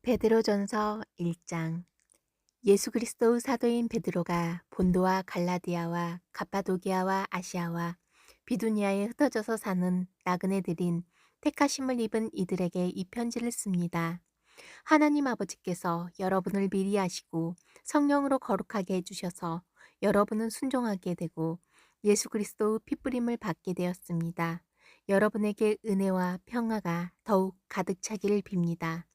베드로전서 1장. 예수 그리스도의 사도인 베드로가 본도와 갈라디아와 갑바도기아와 아시아와 비두니아에 흩어져서 사는 나그네들인 택하심을 입은 이들에게 이 편지를 씁니다. 하나님 아버지께서 여러분을 미리 아시고 성령으로 거룩하게 해주셔서 여러분은 순종하게 되고 예수 그리스도의 핏부림을 받게 되었습니다. 여러분에게 은혜와 평화가 더욱 가득 차기를 빕니다.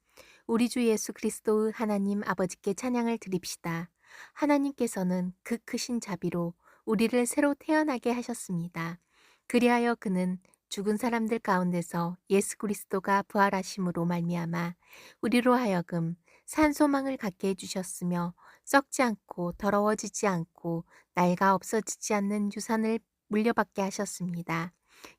우리 주 예수 그리스도의 하나님 아버지께 찬양을 드립시다. 하나님께서는 그 크신 자비로 우리를 새로 태어나게 하셨습니다. 그리하여 그는 죽은 사람들 가운데서 예수 그리스도가 부활하심으로 말미암아 우리로 하여금 산 소망을 갖게 해주셨으며 썩지 않고 더러워지지 않고 낡아 없어지지 않는 유산을 물려받게 하셨습니다.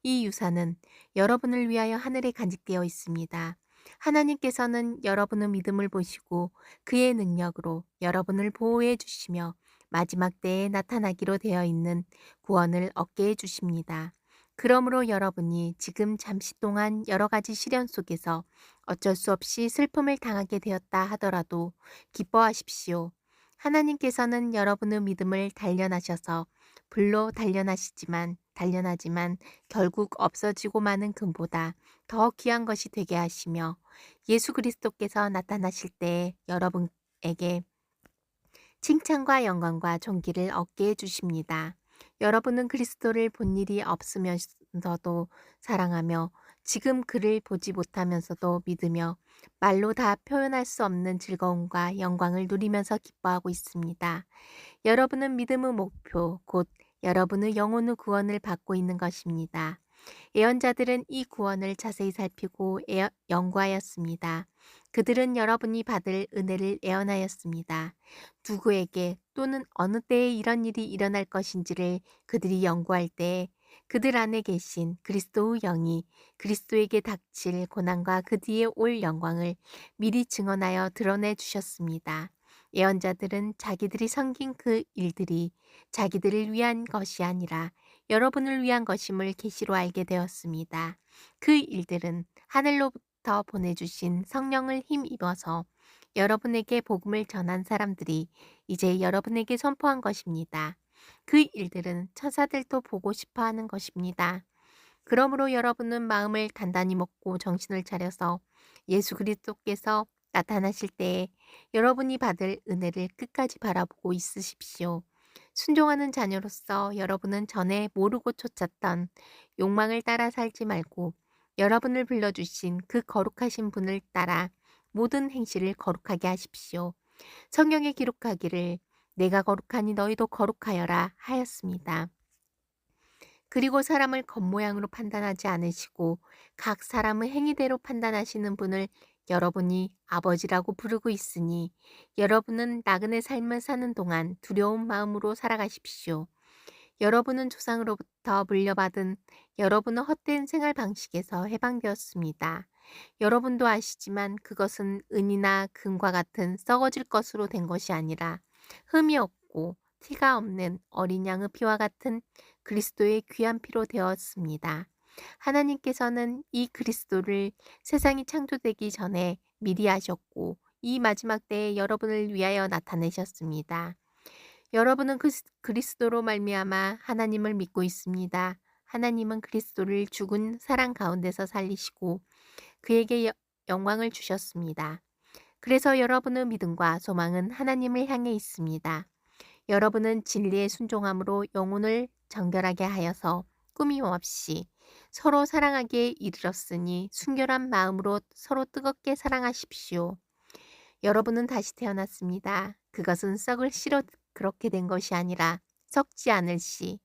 이 유산은 여러분을 위하여 하늘에 간직되어 있습니다. 하나님께서는 여러분의 믿음을 보시고 그의 능력으로 여러분을 보호해 주시며 마지막 때에 나타나기로 되어 있는 구원을 얻게 해 주십니다. 그러므로 여러분이 지금 잠시 동안 여러 가지 시련 속에서 어쩔 수 없이 슬픔을 당하게 되었다 하더라도 기뻐하십시오. 하나님께서는 여러분의 믿음을 단련하셔서 불로 단련하지만 결국 없어지고 마는 금보다 더 귀한 것이 되게 하시며 예수 그리스도께서 나타나실 때에 여러분에게 칭찬과 영광과 존귀를 얻게 해주십니다. 여러분은 그리스도를 본 일이 없으면서도 사랑하며 지금 그를 보지 못하면서도 믿으며 말로 다 표현할 수 없는 즐거움과 영광을 누리면서 기뻐하고 있습니다. 여러분은 믿음의 목표, 곧 여러분의 영혼의 구원을 받고 있는 것입니다. 예언자들은 이 구원을 자세히 살피고 연구하였습니다. 그들은 여러분이 받을 은혜를 예언하였습니다. 누구에게 또는 어느 때에 이런 일이 일어날 것인지를 그들이 연구할 때에 그들 안에 계신 그리스도의 영이 그리스도에게 닥칠 고난과 그 뒤에 올 영광을 미리 증언하여 드러내 주셨습니다. 예언자들은 자기들이 섬긴 그 일들이 자기들을 위한 것이 아니라 여러분을 위한 것임을 계시로 알게 되었습니다. 그 일들은 하늘로부터 보내주신 성령을 힘입어서 여러분에게 복음을 전한 사람들이 이제 여러분에게 선포한 것입니다. 그 일들은 천사들도 보고 싶어 하는 것입니다. 그러므로 여러분은 마음을 단단히 먹고 정신을 차려서 예수 그리스도께서 나타나실 때에 여러분이 받을 은혜를 끝까지 바라보고 있으십시오. 순종하는 자녀로서 여러분은 전에 모르고 쫓았던 욕망을 따라 살지 말고 여러분을 불러주신 그 거룩하신 분을 따라 모든 행실을 거룩하게 하십시오. 성경에 기록하기를 내가 거룩하니 너희도 거룩하여라 하였습니다. 그리고 사람을 겉모양으로 판단하지 않으시고 각 사람의 행위대로 판단하시는 분을 여러분이 아버지라고 부르고 있으니 여러분은 나그네 삶을 사는 동안 두려운 마음으로 살아가십시오. 여러분은 조상으로부터 물려받은 여러분의 헛된 생활 방식에서 해방되었습니다. 여러분도 아시지만 그것은 은이나 금과 같은 썩어질 것으로 된 것이 아니라 흠이 없고 티가 없는 어린 양의 피와 같은 그리스도의 귀한 피로 되었습니다. 하나님께서는 이 그리스도를 세상이 창조되기 전에 미리 하셨고 이 마지막 때에 여러분을 위하여 나타내셨습니다. 여러분은 그리스도로 말미암아 하나님을 믿고 있습니다. 하나님은 그리스도를 죽은 사랑 가운데서 살리시고 그에게 영광을 주셨습니다. 그래서 여러분의 믿음과 소망은 하나님을 향해 있습니다. 여러분은 진리에 순종함으로 영혼을 정결하게 하여서 꾸밈 없이 서로 사랑하기에 이르렀으니 순결한 마음으로 서로 뜨겁게 사랑하십시오. 여러분은 다시 태어났습니다. 그것은 썩을 씨로 그렇게 된 것이 아니라 썩지 않을 씨,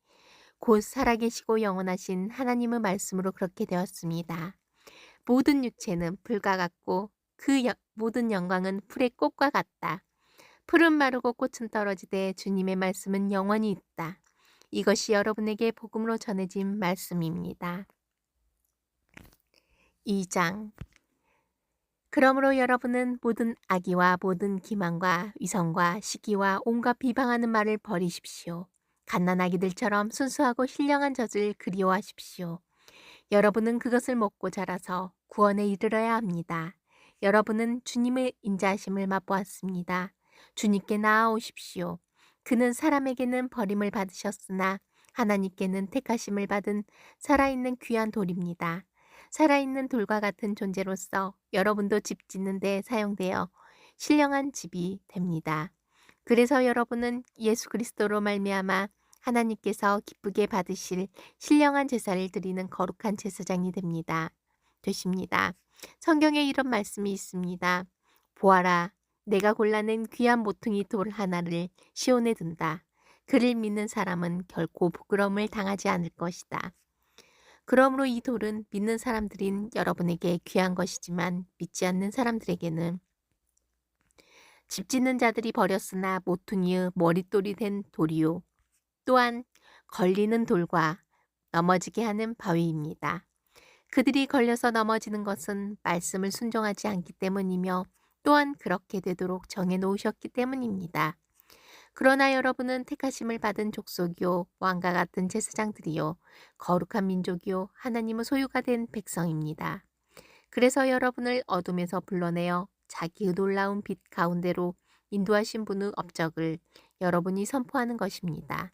곧 살아계시고 영원하신 하나님의 말씀으로 그렇게 되었습니다. 모든 육체는 불과 같고 그 모든 영광은 풀의 꽃과 같다. 풀은 마르고 꽃은 떨어지되 주님의 말씀은 영원히 있다. 이것이 여러분에게 복음으로 전해진 말씀입니다. 2장. 그러므로 여러분은 모든 악의와 모든 기만과 위선과 시기와 온갖 비방하는 말을 버리십시오. 갓난아기들처럼 순수하고 신령한 젖을 그리워하십시오. 여러분은 그것을 먹고 자라서 구원에 이르러야 합니다. 여러분은 주님의 인자하심을 맛보았습니다. 주님께 나아오십시오. 그는 사람에게는 버림을 받으셨으나 하나님께는 택하심을 받은 살아있는 귀한 돌입니다. 살아있는 돌과 같은 존재로서 여러분도 집 짓는 데 사용되어 신령한 집이 됩니다. 그래서 여러분은 예수 그리스도로 말미암아 하나님께서 기쁘게 받으실 신령한 제사를 드리는 거룩한 제사장이 되십니다. 성경에 이런 말씀이 있습니다. 보아라, 내가 골라낸 귀한 모퉁이 돌 하나를 시온에 둔다. 그를 믿는 사람은 결코 부끄러움을 당하지 않을 것이다. 그러므로 이 돌은 믿는 사람들인 여러분에게 귀한 것이지만 믿지 않는 사람들에게는 집 짓는 자들이 버렸으나 모퉁이의 머릿돌이 된 돌이요. 또한 걸리는 돌과 넘어지게 하는 바위입니다. 그들이 걸려서 넘어지는 것은 말씀을 순종하지 않기 때문이며 또한 그렇게 되도록 정해 놓으셨기 때문입니다. 그러나 여러분은 택하심을 받은 족속이요 왕과 같은 제사장들이요 거룩한 민족이요 하나님의 소유가 된 백성입니다. 그래서 여러분을 어둠에서 불러내어 자기의 놀라운 빛 가운데로 인도하신 분의 업적을 여러분이 선포하는 것입니다.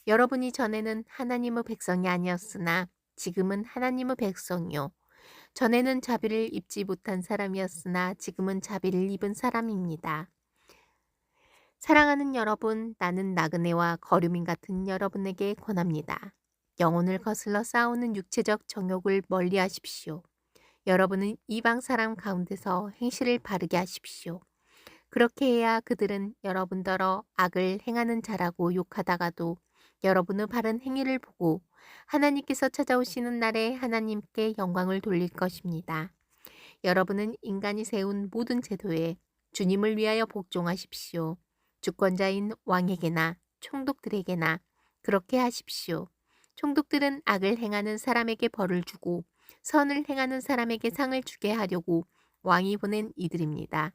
여러분이 전에는 하나님의 백성이 아니었으나 지금은 하나님의 백성이요. 전에는 자비를 입지 못한 사람이었으나 지금은 자비를 입은 사람입니다. 사랑하는 여러분, 나는 나그네와 거류민 같은 여러분에게 권합니다. 영혼을 거슬러 싸우는 육체적 정욕을 멀리 하십시오. 여러분은 이방 사람 가운데서 행실을 바르게 하십시오. 그렇게 해야 그들은 여러분더러 악을 행하는 자라고 욕하다가도 여러분의 바른 행위를 보고 하나님께서 찾아오시는 날에 하나님께 영광을 돌릴 것입니다. 여러분은 인간이 세운 모든 제도에 주님을 위하여 복종하십시오. 주권자인 왕에게나 총독들에게나 그렇게 하십시오. 총독들은 악을 행하는 사람에게 벌을 주고 선을 행하는 사람에게 상을 주게 하려고 왕이 보낸 이들입니다.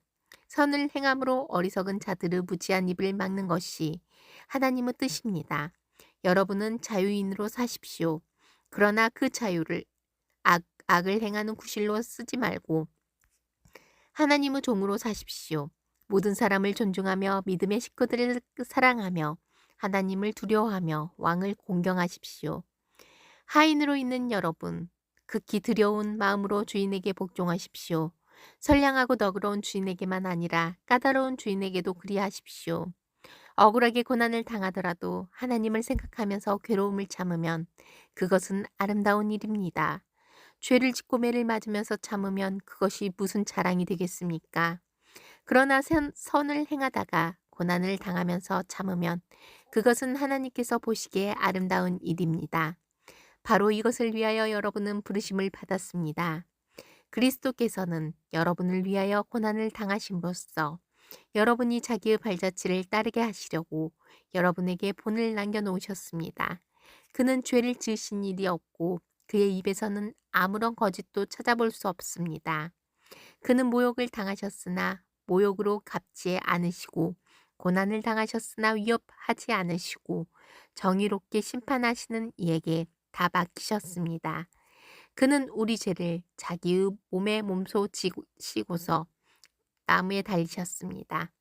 선을 행함으로 어리석은 자들의 무지한 입을 막는 것이 하나님의 뜻입니다. 여러분은 자유인으로 사십시오. 그러나 그 자유를 악을 행하는 구실로 쓰지 말고 하나님의 종으로 사십시오. 모든 사람을 존중하며 믿음의 식구들을 사랑하며 하나님을 두려워하며 왕을 공경하십시오. 하인으로 있는 여러분, 극히 두려운 마음으로 주인에게 복종하십시오. 선량하고 너그러운 주인에게만 아니라 까다로운 주인에게도 그리하십시오. 억울하게 고난을 당하더라도 하나님을 생각하면서 괴로움을 참으면 그것은 아름다운 일입니다. 죄를 짓고 매를 맞으면서 참으면 그것이 무슨 자랑이 되겠습니까? 그러나 선을 행하다가 고난을 당하면서 참으면 그것은 하나님께서 보시기에 아름다운 일입니다. 바로 이것을 위하여 여러분은 부르심을 받았습니다. 그리스도께서는 여러분을 위하여 고난을 당하심으로써 여러분이 자기의 발자취를 따르게 하시려고 여러분에게 본을 남겨놓으셨습니다. 그는 죄를 지으신 일이 없고 그의 입에서는 아무런 거짓도 찾아볼 수 없습니다. 그는 모욕을 당하셨으나 모욕으로 갚지 않으시고 고난을 당하셨으나 위협하지 않으시고 정의롭게 심판하시는 이에게 다 맡기셨습니다. 그는 우리 죄를 자기의 몸에 몸소 지고서 나무에 달리셨습니다.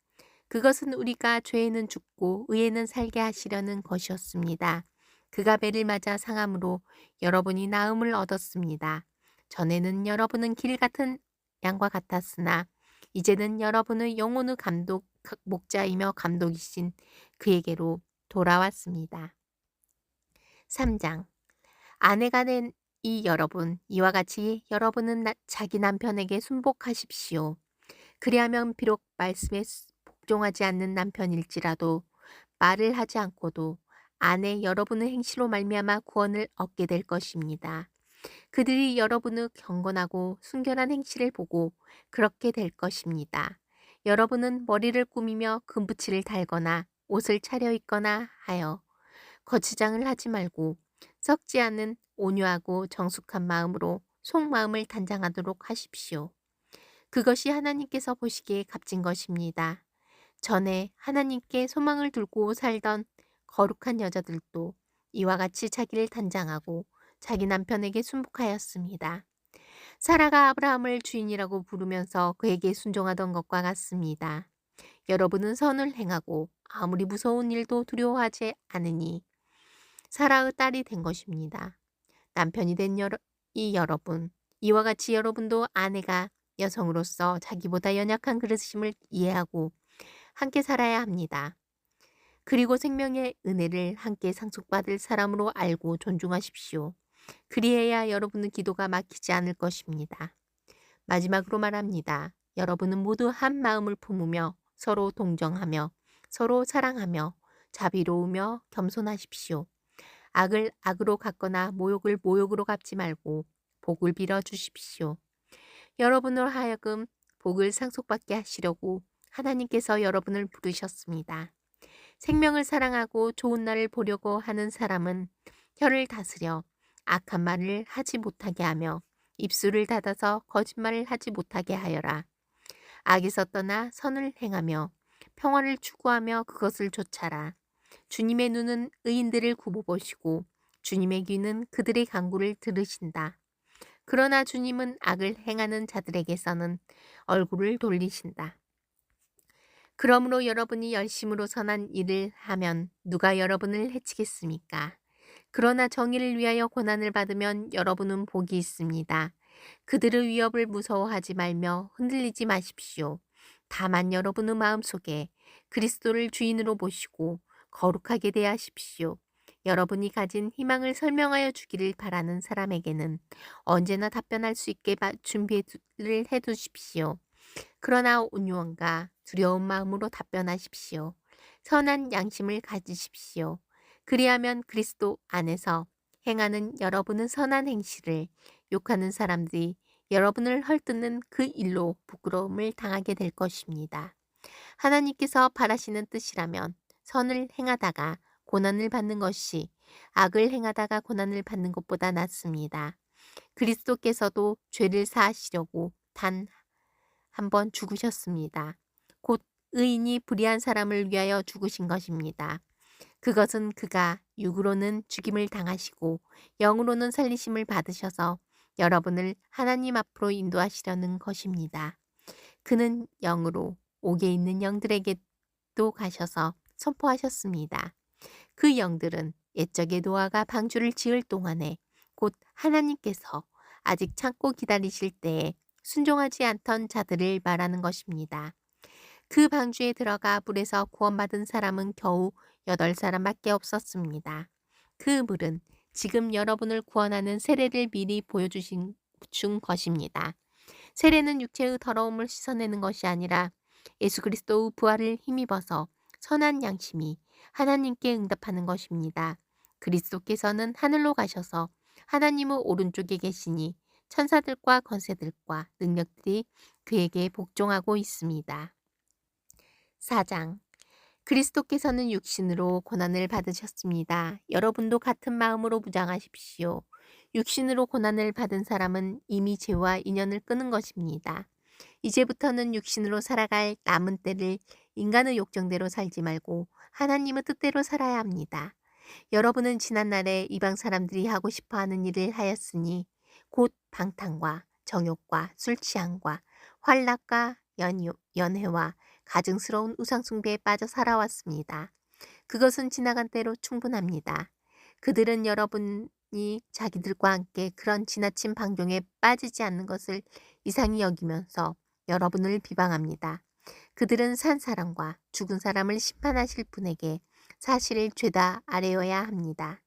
그것은 우리가 죄에는 죽고 의에는 살게 하시려는 것이었습니다. 그가 배를 맞아 상함으로 여러분이 나음을 얻었습니다. 전에는 여러분은 길 같은 양과 같았으나 이제는 여러분의 영혼의 목자이며 감독이신 그에게로 돌아왔습니다. 3장 아내가 된 이 여러분, 이와 같이 여러분은 자기 남편에게 순복하십시오. 그리하면 비록 말씀에 복종하지 않는 남편일지라도 말을 하지 않고도 아내 여러분의 행실로 말미암아 구원을 얻게 될 것입니다. 그들이 여러분의 경건하고 순결한 행실을 보고 그렇게 될 것입니다. 여러분은 머리를 꾸미며 금붙이를 달거나 옷을 차려입거나 하여 거치장을 하지 말고 썩지 않은 온유하고 정숙한 마음으로 속마음을 단장하도록 하십시오. 그것이 하나님께서 보시기에 값진 것입니다. 전에 하나님께 소망을 두고 살던 거룩한 여자들도 이와 같이 자기를 단장하고 자기 남편에게 순복하였습니다. 사라가 아브라함을 주인이라고 부르면서 그에게 순종하던 것과 같습니다. 여러분은 선을 행하고 아무리 무서운 일도 두려워하지 않으니 사라의 딸이 된 것입니다. 남편이 된 이 여러분, 이와 같이 여러분도 아내가 여성으로서 자기보다 연약한 그릇임을 이해하고 함께 살아야 합니다. 그리고 생명의 은혜를 함께 상속받을 사람으로 알고 존중하십시오. 그리해야 여러분의 기도가 막히지 않을 것입니다. 마지막으로 말합니다. 여러분은 모두 한 마음을 품으며 서로 동정하며 서로 사랑하며 자비로우며 겸손하십시오. 악을 악으로 갚거나 모욕을 모욕으로 갚지 말고 복을 빌어 주십시오. 여러분으로 하여금 복을 상속받게 하시려고 하나님께서 여러분을 부르셨습니다. 생명을 사랑하고 좋은 날을 보려고 하는 사람은 혀를 다스려 악한 말을 하지 못하게 하며 입술을 닫아서 거짓말을 하지 못하게 하여라. 악에서 떠나 선을 행하며 평화를 추구하며 그것을 좇아라. 주님의 눈은 의인들을 굽어보시고 주님의 귀는 그들의 간구를 들으신다. 그러나 주님은 악을 행하는 자들에게서는 얼굴을 돌리신다. 그러므로 여러분이 열심으로 선한 일을 하면 누가 여러분을 해치겠습니까? 그러나 정의를 위하여 고난을 받으면 여러분은 복이 있습니다. 그들의 위협을 무서워하지 말며 흔들리지 마십시오. 다만 여러분의 마음속에 그리스도를 주인으로 모시고 거룩하게 대하십시오. 여러분이 가진 희망을 설명하여 주기를 바라는 사람에게는 언제나 답변할 수 있게 준비를 해두십시오. 그러나 온유함과 두려운 마음으로 답변하십시오. 선한 양심을 가지십시오. 그리하면 그리스도 안에서 행하는 여러분의 선한 행실을 욕하는 사람들이 여러분을 헐뜯는 그 일로 부끄러움을 당하게 될 것입니다. 하나님께서 바라시는 뜻이라면 선을 행하다가 고난을 받는 것이 악을 행하다가 고난을 받는 것보다 낫습니다. 그리스도께서도 죄를 사하시려고 단 한 번 죽으셨습니다. 곧 의인이 불의한 사람을 위하여 죽으신 것입니다. 그것은 그가 육으로는 죽임을 당하시고 영으로는 살리심을 받으셔서 여러분을 하나님 앞으로 인도하시려는 것입니다. 그는 영으로 옥에 있는 영들에게도 가셔서 선포하셨습니다. 그 영들은 옛적의 노아가 방주를 지을 동안에 곧 하나님께서 아직 참고 기다리실 때에 순종하지 않던 자들을 말하는 것입니다. 그 방주에 들어가 물에서 구원받은 사람은 겨우 8사람밖에 없었습니다. 그 물은 지금 여러분을 구원하는 세례를 미리 보여주신 준 것입니다. 세례는 육체의 더러움을 씻어내는 것이 아니라 예수 그리스도의 부활을 힘입어서 선한 양심이 하나님께 응답하는 것입니다. 그리스도께서는 하늘로 가셔서 하나님의 오른쪽에 계시니 천사들과 권세들과 능력들이 그에게 복종하고 있습니다. 4장 그리스도께서는 육신으로 고난을 받으셨습니다. 여러분도 같은 마음으로 무장하십시오. 육신으로 고난을 받은 사람은 이미 죄와 인연을 끊은 것입니다. 이제부터는 육신으로 살아갈 남은 때를 인간의 욕정대로 살지 말고 하나님의 뜻대로 살아야 합니다. 여러분은 지난날에 이방 사람들이 하고 싶어하는 일을 하였으니 곧 방탕과 정욕과 술취함과 환락과 연회와 가증스러운 우상숭배에 빠져 살아왔습니다. 그것은 지나간 때로 충분합니다. 그들은 여러분이 자기들과 함께 그런 지나친 방종에 빠지지 않는 것을 이상히 여기면서 여러분을 비방합니다. 그들은 산 사람과 죽은 사람을 심판하실 분에게 사실을 죄다 아뢰어야 합니다.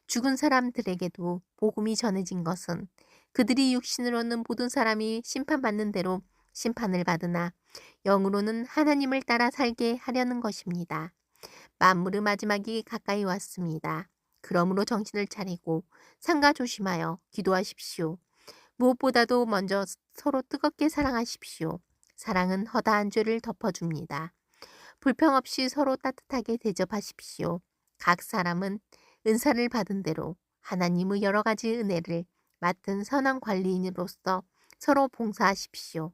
죽은 사람들에게도 복음이 전해진 것은 그들이 육신으로는 모든 사람이 심판받는 대로 심판을 받으나 영으로는 하나님을 따라 살게 하려는 것입니다. 만물의 마지막이 가까이 왔습니다. 그러므로 정신을 차리고 삼가 조심하여 기도하십시오. 무엇보다도 먼저 서로 뜨겁게 사랑하십시오. 사랑은 허다한 죄를 덮어줍니다. 불평 없이 서로 따뜻하게 대접하십시오. 각 사람은 은사를 받은 대로 하나님의 여러 가지 은혜를 맡은 선한 관리인으로서 서로 봉사하십시오.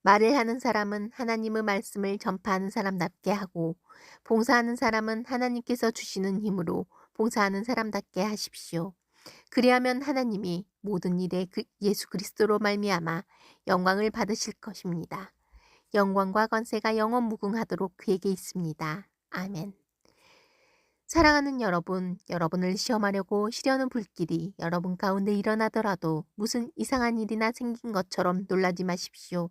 말을 하는 사람은 하나님의 말씀을 전파하는 사람답게 하고 봉사하는 사람은 하나님께서 주시는 힘으로 봉사하는 사람답게 하십시오. 그리하면 하나님이 모든 일에 예수 그리스도로 말미암아 영광을 받으실 것입니다. 영광과 권세가 영원 무궁하도록 그에게 있습니다. 아멘. 사랑하는 여러분, 여러분을 시험하려고 시려는 불길이 여러분 가운데 일어나더라도 무슨 이상한 일이나 생긴 것처럼 놀라지 마십시오.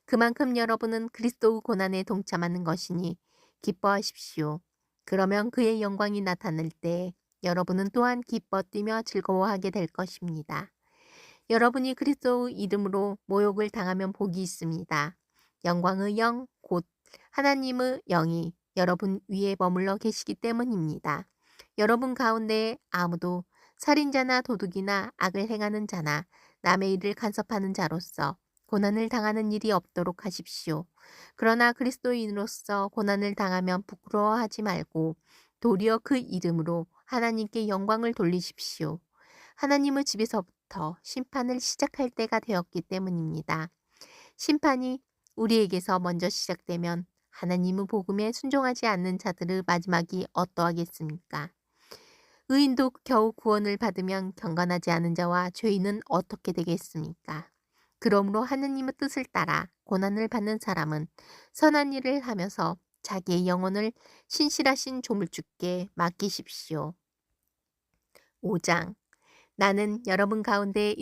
그만큼 여러분은 그리스도의 고난에 동참하는 것이니 기뻐하십시오. 그러면 그의 영광이 나타날 때 여러분은 또한 기뻐 뛰며 즐거워하게 될 것입니다. 여러분이 그리스도의 이름으로 모욕을 당하면 복이 있습니다. 영광의 영, 곧 하나님의 영이 여러분 위에 머물러 계시기 때문입니다. 여러분 가운데 아무도 살인자나 도둑이나 악을 행하는 자나 남의 일을 간섭하는 자로서 고난을 당하는 일이 없도록 하십시오. 그러나 그리스도인으로서 고난을 당하면 부끄러워하지 말고 도리어 그 이름으로 하나님께 영광을 돌리십시오. 하나님의 집에서부터 심판을 시작할 때가 되었기 때문입니다. 심판이 우리에게서 먼저 시작되면 하나님의 복음에 순종하지 않는 자들의 마지막이 어떠하겠습니까? 의인도 겨우 구원을 받으면 경건하지 않은 자와 죄인은 어떻게 되겠습니까? 그러므로 하느님의 뜻을 따라 고난을 받는 사람은 선한 일을 하면서 자기의 영혼을 신실하신 조물주께 맡기십시오. 5장. 나는 여러분 가운데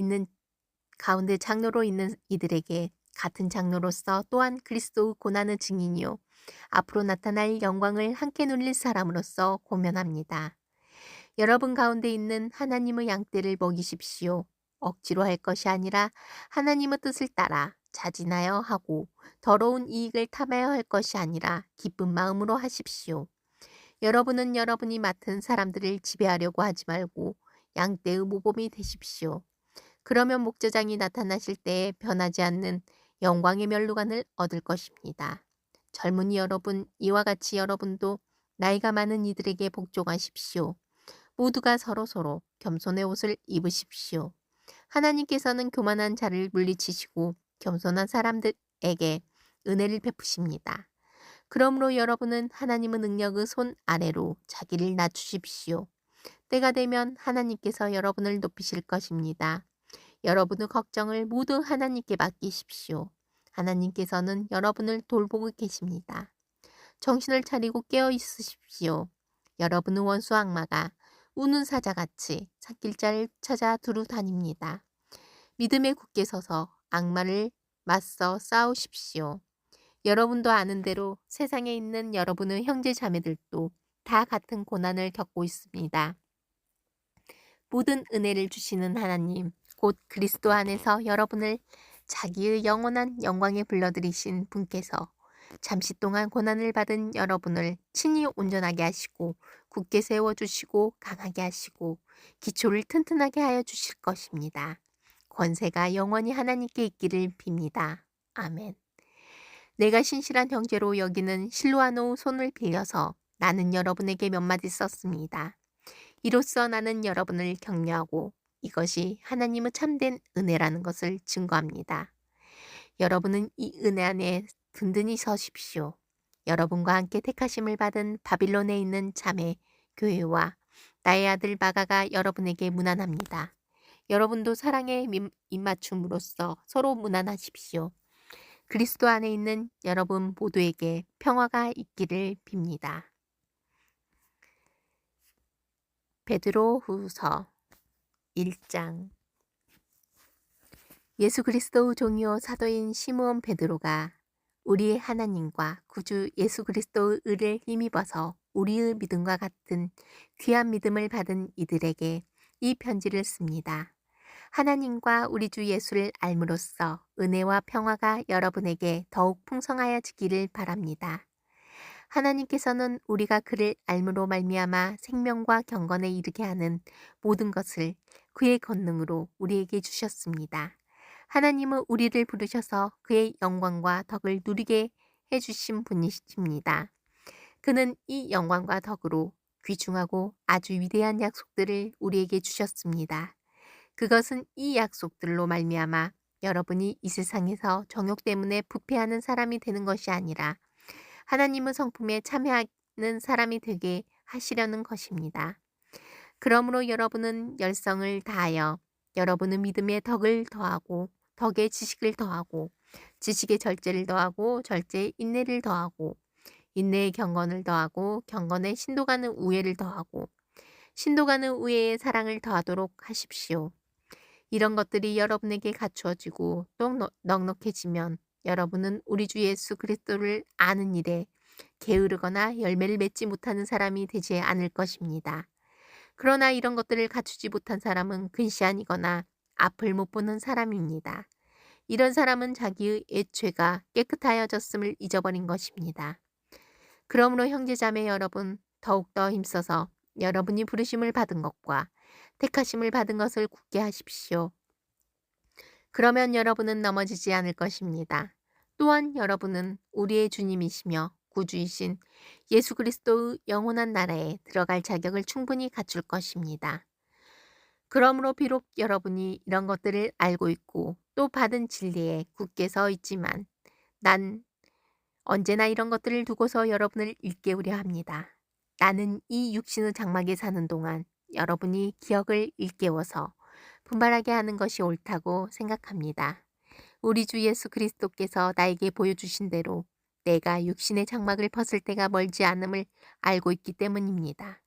장로로 있는 이들에게 같은 장로로서 또한 그리스도의 고난의 증인이요 앞으로 나타날 영광을 함께 누릴 사람으로서 고면합니다. 여러분 가운데 있는 하나님의 양떼를 먹이십시오. 억지로 할 것이 아니라 하나님의 뜻을 따라 자진하여 하고 더러운 이익을 탐하여 할 것이 아니라 기쁜 마음으로 하십시오. 여러분은 여러분이 맡은 사람들을 지배하려고 하지 말고 양떼의 모범이 되십시오. 그러면 목자장이 나타나실 때에 변하지 않는 영광의 면류관을 얻을 것입니다. 젊은이 여러분, 이와 같이 여러분도 나이가 많은 이들에게 복종하십시오. 모두가 서로서로 겸손의 옷을 입으십시오. 하나님께서는 교만한 자를 물리치시고 겸손한 사람들에게 은혜를 베푸십니다. 그러므로 여러분은 하나님의 능력의 손 아래로 자기를 낮추십시오. 때가 되면 하나님께서 여러분을 높이실 것입니다. 여러분의 걱정을 모두 하나님께 맡기십시오. 하나님께서는 여러분을 돌보고 계십니다. 정신을 차리고 깨어 있으십시오. 여러분의 원수 악마가 우는 사자같이 삭길자를 찾아 두루 다닙니다. 믿음에 굳게 서서 악마를 맞서 싸우십시오. 여러분도 아는 대로 세상에 있는 여러분의 형제 자매들도 다 같은 고난을 겪고 있습니다. 모든 은혜를 주시는 하나님, 곧 그리스도 안에서 여러분을 자기의 영원한 영광에 불러들이신 분께서 잠시 동안 고난을 받은 여러분을 친히 온전하게 하시고 굳게 세워주시고 강하게 하시고 기초를 튼튼하게 하여 주실 것입니다. 권세가 영원히 하나님께 있기를 빕니다. 아멘. 내가 신실한 형제로 여기는 실로아노 손을 빌려서 나는 여러분에게 몇 마디 썼습니다. 이로써 나는 여러분을 격려하고 이것이 하나님의 참된 은혜라는 것을 증거합니다. 여러분은 이 은혜 안에 든든히 서십시오. 여러분과 함께 택하심을 받은 바빌론에 있는 자매 교회와 나의 아들 마가가 여러분에게 문안합니다. 여러분도 사랑의 입맞춤으로써 서로 문안하십시오. 그리스도 안에 있는 여러분 모두에게 평화가 있기를 빕니다. 베드로후서 1장. 예수 그리스도의 종이요 사도인 시므온 베드로가 우리의 하나님과 구주 예수 그리스도의 의를 힘입어서 우리의 믿음과 같은 귀한 믿음을 받은 이들에게 이 편지를 씁니다. 하나님과 우리 주 예수를 알므로써 은혜와 평화가 여러분에게 더욱 풍성하여지기를 바랍니다. 하나님께서는 우리가 그를 알므로 말미암아 생명과 경건에 이르게 하는 모든 것을 그의 권능으로 우리에게 주셨습니다. 하나님은 우리를 부르셔서 그의 영광과 덕을 누리게 해주신 분이십니다. 그는 이 영광과 덕으로 귀중하고 아주 위대한 약속들을 우리에게 주셨습니다. 그것은 이 약속들로 말미암아 여러분이 이 세상에서 정욕 때문에 부패하는 사람이 되는 것이 아니라 하나님의 성품에 참여하는 사람이 되게 하시려는 것입니다. 그러므로 여러분은 열성을 다하여 여러분은 믿음의 덕을 더하고 덕의 지식을 더하고 지식의 절제를 더하고 절제의 인내를 더하고 인내의 경건을 더하고 경건의 신도 가는 우애를 더하고 신도 가는 우애의 사랑을 더하도록 하십시오. 이런 것들이 여러분에게 갖추어지고 또 넉넉해지면 여러분은 우리 주 예수 그리스도를 아는 일에 게으르거나 열매를 맺지 못하는 사람이 되지 않을 것입니다. 그러나 이런 것들을 갖추지 못한 사람은 근시안이거나 앞을 못 보는 사람입니다. 이런 사람은 자기의 애죄가 깨끗하여졌음을 잊어버린 것입니다. 그러므로 형제자매 여러분, 더욱더 힘써서 여러분이 부르심을 받은 것과 택하심을 받은 것을 굳게 하십시오. 그러면 여러분은 넘어지지 않을 것입니다. 또한 여러분은 우리의 주님이시며 구주이신 예수 그리스도의 영원한 나라에 들어갈 자격을 충분히 갖출 것입니다. 그러므로 비록 여러분이 이런 것들을 알고 있고 또 받은 진리에 굳게 서 있지만 난 언제나 이런 것들을 두고서 여러분을 일깨우려 합니다. 나는 이 육신의 장막에 사는 동안 여러분이 기억을 일깨워서 분발하게 하는 것이 옳다고 생각합니다. 우리 주 예수 그리스도께서 나에게 보여주신 대로 내가 육신의 장막을 벗을 때가 멀지 않음을 알고 있기 때문입니다.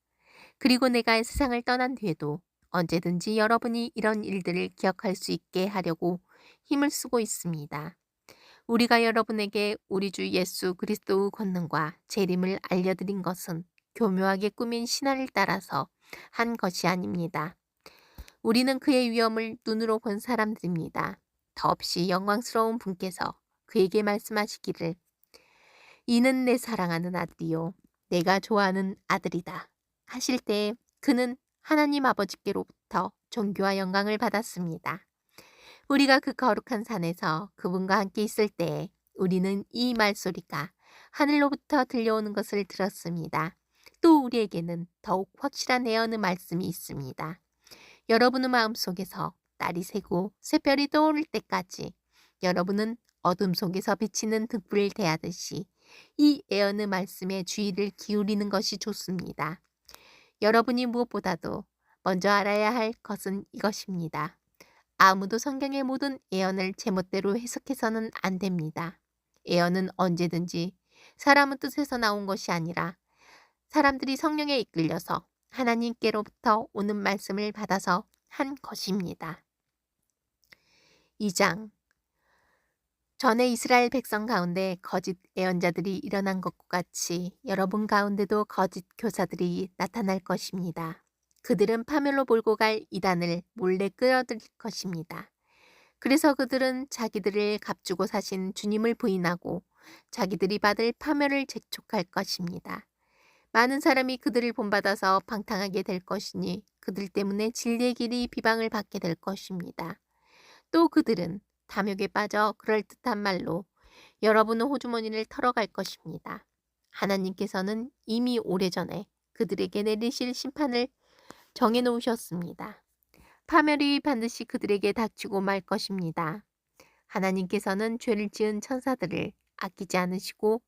그리고 내가 세상을 떠난 뒤에도 언제든지 여러분이 이런 일들을 기억할 수 있게 하려고 힘을 쓰고 있습니다. 우리가 여러분에게 우리 주 예수 그리스도의 권능과 재림을 알려드린 것은 교묘하게 꾸민 신화를 따라서 한 것이 아닙니다. 우리는 그의 위엄을 눈으로 본 사람들입니다. 더없이 영광스러운 분께서 그에게 말씀하시기를 이는 내 사랑하는 아들이요 내가 좋아하는 아들이다 하실 때에 그는 하나님 아버지께로부터 존귀와 영광을 받았습니다. 우리가 그 거룩한 산에서 그분과 함께 있을 때에 우리는 이 말소리가 하늘로부터 들려오는 것을 들었습니다. 또 우리에게는 더욱 확실한 예언의 말씀이 있습니다. 여러분의 마음속에서 딸이 새고 새별이 떠오를 때까지 여러분은 어둠 속에서 비치는 등불을 대하듯이 이 예언의 말씀에 주의를 기울이는 것이 좋습니다. 여러분이 무엇보다도 먼저 알아야 할 것은 이것입니다. 아무도 성경의 모든 예언을 제멋대로 해석해서는 안 됩니다. 예언은 언제든지 사람의 뜻에서 나온 것이 아니라 사람들이 성령에 이끌려서 하나님께로부터 오는 말씀을 받아서 한 것입니다. 2장 전에 이스라엘 백성 가운데 거짓 예언자들이 일어난 것과 같이 여러분 가운데도 거짓 교사들이 나타날 것입니다. 그들은 파멸로 몰고 갈 이단을 몰래 끌어들일 것입니다. 그래서 그들은 자기들을 값주고 사신 주님을 부인하고 자기들이 받을 파멸을 재촉할 것입니다. 많은 사람이 그들을 본받아서 방탕하게 될 것이니 그들 때문에 진리의 길이 비방을 받게 될 것입니다. 또 그들은 탐욕에 빠져 그럴듯한 말로 여러분의 호주머니를 털어갈 것입니다. 하나님께서는 이미 오래전에 그들에게 내리실 심판을 정해놓으셨습니다. 파멸이 반드시 그들에게 닥치고 말 것입니다. 하나님께서는 죄를 지은 천사들을 아끼지 않으시고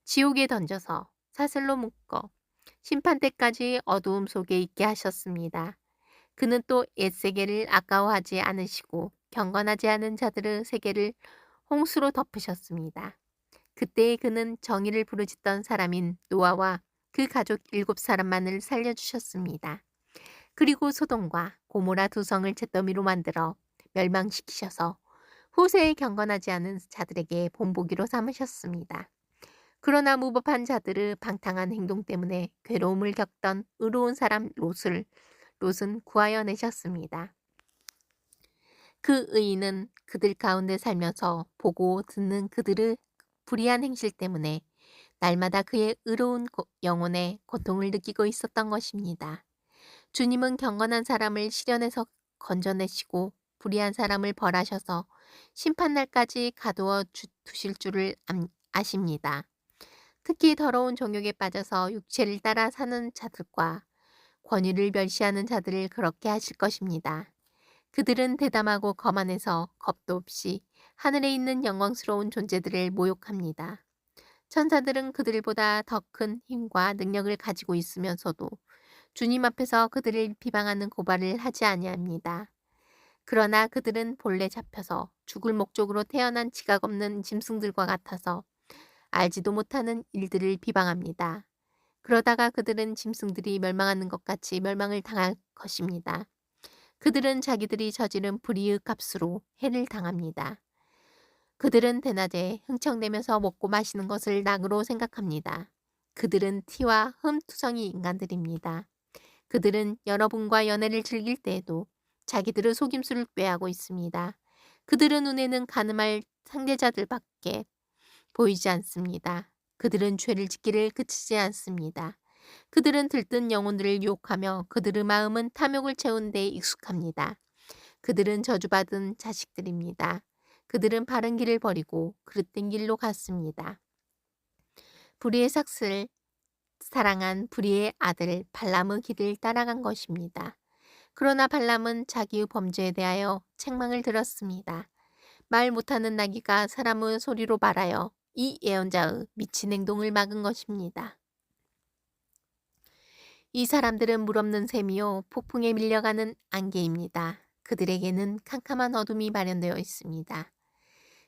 지옥에 던져서 사슬로 묶어 심판 때까지 어두움 속에 있게 하셨습니다. 그는 또 옛 세계를 아까워하지 않으시고 경건하지 않은 자들의 세계를 홍수로 덮으셨습니다. 그때에 그는 정의를 부르짖던 사람인 노아와 그 가족 7사람만을 살려주셨습니다. 그리고 소돔과 고모라 두 성을 잿더미로 만들어 멸망시키셔서 후세에 경건하지 않은 자들에게 본보기로 삼으셨습니다. 그러나 무법한 자들의 방탕한 행동 때문에 괴로움을 겪던 의로운 사람 롯은 구하여 내셨습니다. 그 의인은 그들 가운데 살면서 보고 듣는 그들의 불의한 행실 때문에 날마다 그의 의로운 영혼에 고통을 느끼고 있었던 것입니다. 주님은 경건한 사람을 시련에서 건져내시고 불의한 사람을 벌하셔서 심판날까지 가두어 두실 줄을 아십니다. 특히 더러운 정욕에 빠져서 육체를 따라 사는 자들과 권위를 멸시하는 자들을 그렇게 하실 것입니다. 그들은 대담하고 거만해서 겁도 없이 하늘에 있는 영광스러운 존재들을 모욕합니다. 천사들은 그들보다 더 큰 힘과 능력을 가지고 있으면서도 주님 앞에서 그들을 비방하는 고발을 하지 아니합니다. 그러나 그들은 본래 잡혀서 죽을 목적으로 태어난 지각 없는 짐승들과 같아서 알지도 못하는 일들을 비방합니다. 그러다가 그들은 짐승들이 멸망하는 것 같이 멸망을 당할 것입니다. 그들은 자기들이 저지른 불의의 값으로 해를 당합니다. 그들은 대낮에 흥청대면서 먹고 마시는 것을 낙으로 생각합니다. 그들은 티와 흠투성이 인간들입니다. 그들은 여러분과 연애를 즐길 때에도 자기들의 속임수를 꾀하고 있습니다. 그들의 눈에는 가늠할 상대자들밖에 보이지 않습니다. 그들은 죄를 짓기를 그치지 않습니다. 그들은 들뜬 영혼들을 유혹하며 그들의 마음은 탐욕을 채운 데 익숙합니다. 그들은 저주받은 자식들입니다. 그들은 바른 길을 버리고 그릇된 길로 갔습니다. 불의의 삭슬 사랑한 불의의 아들 발람의 길을 따라간 것입니다. 그러나 발람은 자기의 범죄에 대하여 책망을 들었습니다. 말 못하는 나귀가 사람의 소리로 말하여 이 예언자의 미친 행동을 막은 것입니다. 이 사람들은 물없는 샘이요 폭풍에 밀려가는 안개입니다. 그들에게는 캄캄한 어둠이 마련되어 있습니다.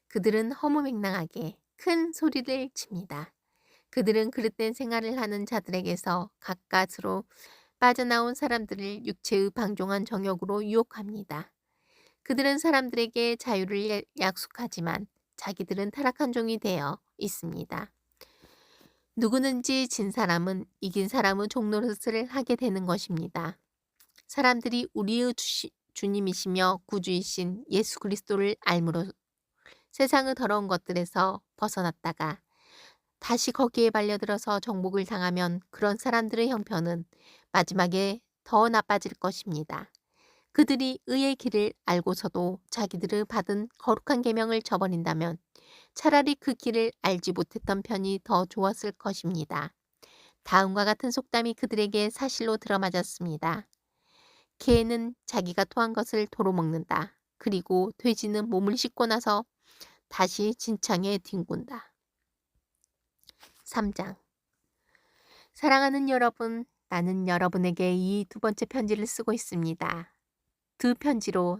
그들은 허무맹랑하게 큰 소리를 칩니다. 그들은 그릇된 생활을 하는 자들에게서 가까스로 빠져나온 사람들을 육체의 방종한 정욕으로 유혹합니다. 그들은 사람들에게 자유를 약속하지만 자기들은 타락한 종이 되어 있습니다. 누구든지 진 사람은 이긴 사람의 종노릇을 하게 되는 것입니다. 사람들이 우리의 주님이시며 구주이신 예수 그리스도를 알므로 세상의 더러운 것들에서 벗어났다가 다시 거기에 발려들어서 정복을 당하면 그런 사람들의 형편은 마지막에 더 나빠질 것입니다. 그들이 의의 길을 알고서도 자기들의 받은 거룩한 계명을 저버린다면 차라리 그 길을 알지 못했던 편이 더 좋았을 것입니다. 다음과 같은 속담이 그들에게 사실로 들어맞았습니다. 개는 자기가 토한 것을 도로 먹는다. 그리고 돼지는 몸을 씻고 나서 다시 진창에 뒹군다. 3장. 사랑하는 여러분, 나는 여러분에게 이 두 번째 편지를 쓰고 있습니다. 두 편지로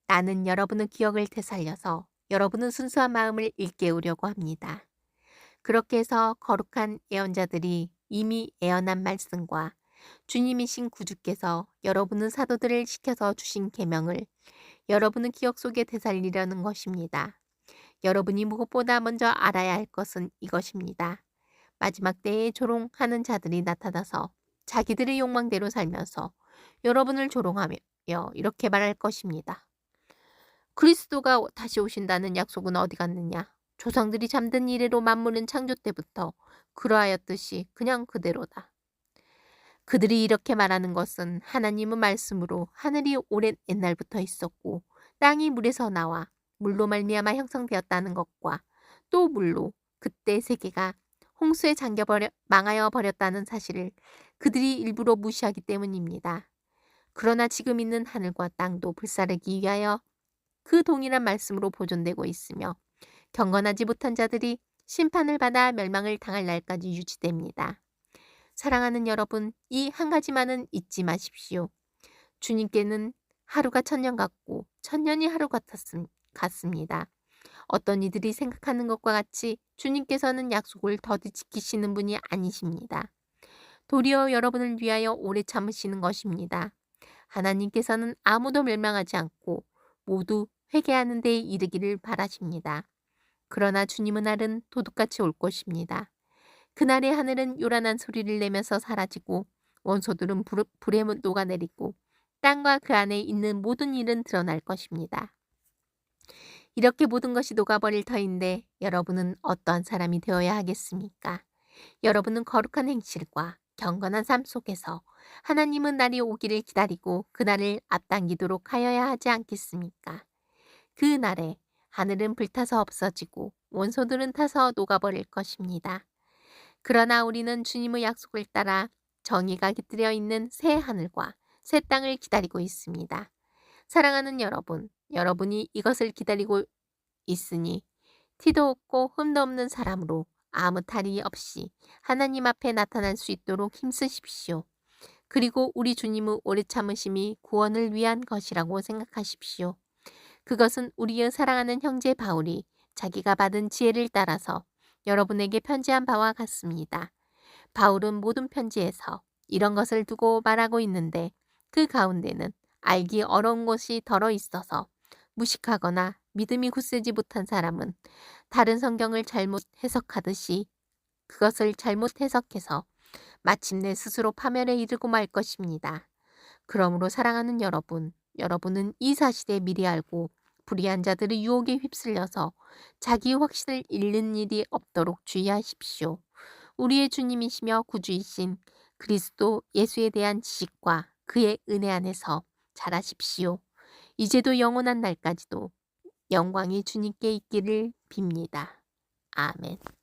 나는 여러분의 기억을 되살려서 여러분의 순수한 마음을 일깨우려고 합니다. 그렇게 해서 거룩한 예언자들이 이미 예언한 말씀과 주님이신 구주께서 여러분의 사도들을 시켜서 주신 계명을 여러분의 기억 속에 되살리려는 것입니다. 여러분이 무엇보다 먼저 알아야 할 것은 이것입니다. 마지막 때에 조롱하는 자들이 나타나서 자기들의 욕망대로 살면서 여러분을 조롱하며 이렇게 말할 것입니다. 그리스도가 다시 오신다는 약속은 어디 갔느냐? 조상들이 잠든 이래로 만물은 창조 때부터 그러하였듯이 그냥 그대로다. 그들이 이렇게 말하는 것은 하나님의 말씀으로 하늘이 오랜 옛날부터 있었고 땅이 물에서 나와 물로 말미암아 형성되었다는 것과 또 물로 그때 세계가 홍수에 망하여 버렸다는 사실을 그들이 일부러 무시하기 때문입니다. 그러나 지금 있는 하늘과 땅도 불사르기 위하여 그 동일한 말씀으로 보존되고 있으며 경건하지 못한 자들이 심판을 받아 멸망을 당할 날까지 유지됩니다. 사랑하는 여러분, 이 한 가지만은 잊지 마십시오. 주님께는 하루가 천년 같고 천년이 하루 같습니다. 어떤 이들이 생각하는 것과 같이 주님께서는 약속을 더디 지키시는 분이 아니십니다. 도리어 여러분을 위하여 오래 참으시는 것입니다. 하나님께서는 아무도 멸망하지 않고 모두 회개하는 데에 이르기를 바라십니다. 그러나 주님의 날은 도둑같이 올 것입니다. 그날의 하늘은 요란한 소리를 내면서 사라지고 원소들은 불에 녹아내리고 땅과 그 안에 있는 모든 일은 드러날 것입니다. 이렇게 모든 것이 녹아버릴 터인데 여러분은 어떠한 사람이 되어야 하겠습니까? 여러분은 거룩한 행실과 경건한 삶 속에서 하나님은 날이 오기를 기다리고 그날을 앞당기도록 하여야 하지 않겠습니까? 그 날에 하늘은 불타서 없어지고 원소들은 타서 녹아버릴 것입니다. 그러나 우리는 주님의 약속을 따라 정의가 깃들여 있는 새 하늘과 새 땅을 기다리고 있습니다. 사랑하는 여러분, 여러분이 이것을 기다리고 있으니 티도 없고 흠도 없는 사람으로 아무 탈이 없이 하나님 앞에 나타날 수 있도록 힘쓰십시오. 그리고 우리 주님의 오래 참으심이 구원을 위한 것이라고 생각하십시오. 그것은 우리의 사랑하는 형제 바울이 자기가 받은 지혜를 따라서 여러분에게 편지한 바와 같습니다. 바울은 모든 편지에서 이런 것을 두고 말하고 있는데 그 가운데는 알기 어려운 것이 덜어 있어서 무식하거나 믿음이 굳세지 못한 사람은 다른 성경을 잘못 해석하듯이 그것을 잘못 해석해서 마침내 스스로 파멸에 이르고 말 것입니다. 그러므로 사랑하는 여러분, 여러분은 이 사실에 미리 알고 불의한 자들의 유혹에 휩쓸려서 자기의 확신을 잃는 일이 없도록 주의하십시오. 우리의 주님이시며 구주이신 그리스도 예수에 대한 지식과 그의 은혜 안에서 자라십시오. 이제도 영원한 날까지도 영광이 주님께 있기를 빕니다. 아멘.